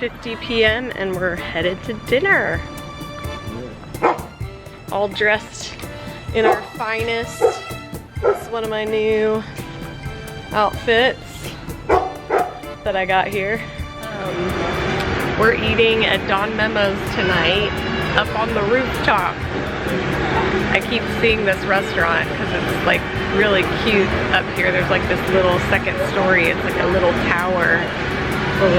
9:50 p.m. and we're headed to dinner. All dressed in our finest. This is one of my new outfits that I got here. We're eating at Don Memmo's tonight up on the rooftop. I keep seeing this restaurant because it's like really cute up here. There's like this little second story. It's like a little tower, a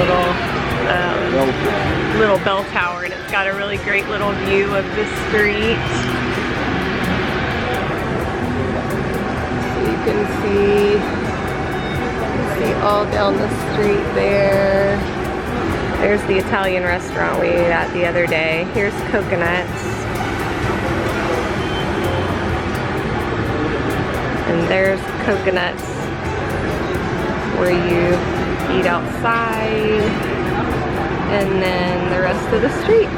little bell tower, and it's got a really great little view of the street. So you can see all down the street there. There's the Italian restaurant we ate at the other day. Here's Coconuts. And there's Coconuts, where you eat outside, and then the rest of the street.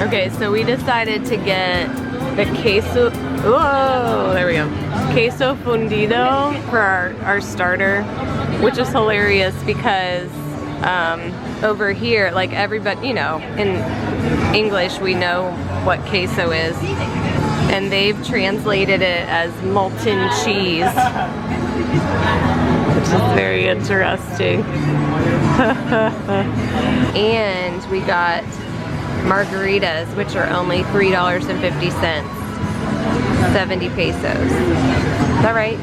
Okay, so we decided to get the queso, whoa, there we go. Queso fundido for our starter, which is hilarious because over here, like everybody, you know, in English we know what queso is, and they've translated it as molten cheese, which is very interesting. And we got margaritas, which are only $3.50, 70 pesos. Is that right?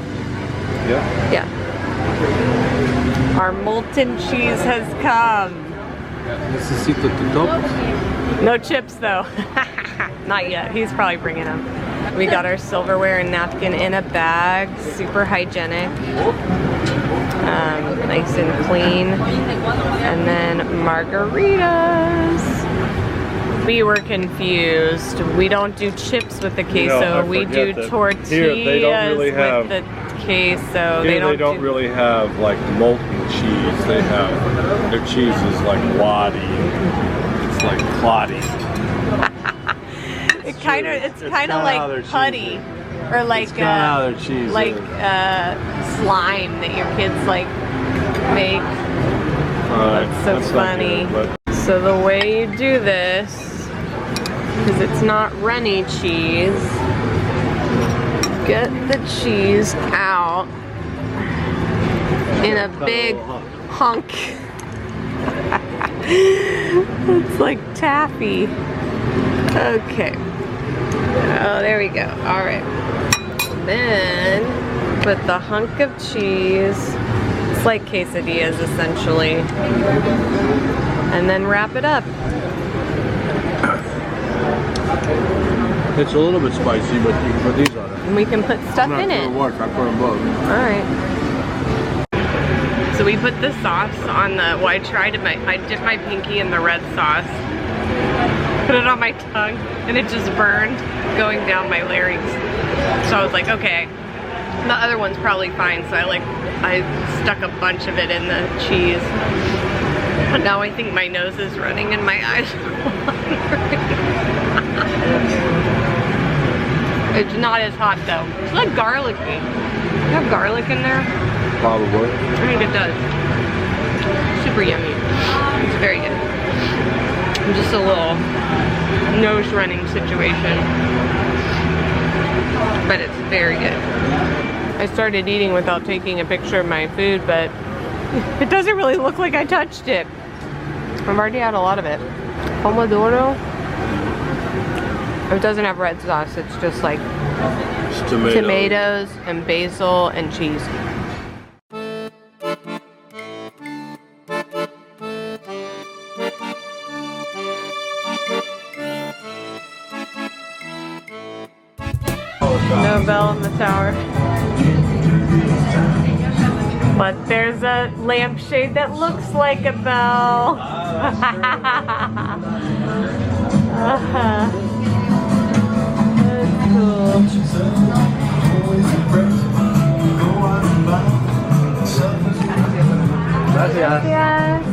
Yeah. Yeah. Our molten cheese has come. Necesito tu top. No chips though. Not yet. He's probably bringing them. We got our silverware and napkin in a bag, super hygienic, nice and clean, and then margaritas. We were confused. We don't do chips with the queso. No, we do tortillas they don't really have, with the queso. They don't really have like molten cheese. They have, their cheese is like wadi. It's like cloddy. It's kind of like putty, or like their cheese like slime that your kids like make. That's so funny. So the way you do this, because it's not runny cheese, get the cheese out in a big hunk. It's like taffy. Okay. Oh, there we go. All right. Then put the hunk of cheese. It's like quesadillas essentially. And then wrap it up. It's a little bit spicy, but you can put these on it. And we can put stuff in it. Work. I put them both. Alright. So we put the sauce on the, well, I dipped my pinky in the red sauce. Put it on my tongue, and it just burned going down my larynx. So I was like, okay, the other one's probably fine. So I stuck a bunch of it in the cheese. But now I think my nose is running and my eyes are wandering. It's not as hot though. It's like garlicky. You have garlic in there? Probably. I think it does. Super yummy. It's very good. Just a little nose running situation. But it's very good. I started eating without taking a picture of my food, but it doesn't really look like I touched it. I've already had a lot of it. Pomodoro. It doesn't have red sauce, it's just like tomatoes and basil and cheese. No bell in the tower. But there's a lampshade that looks like a bell. That's cool. Gracias. Gracias.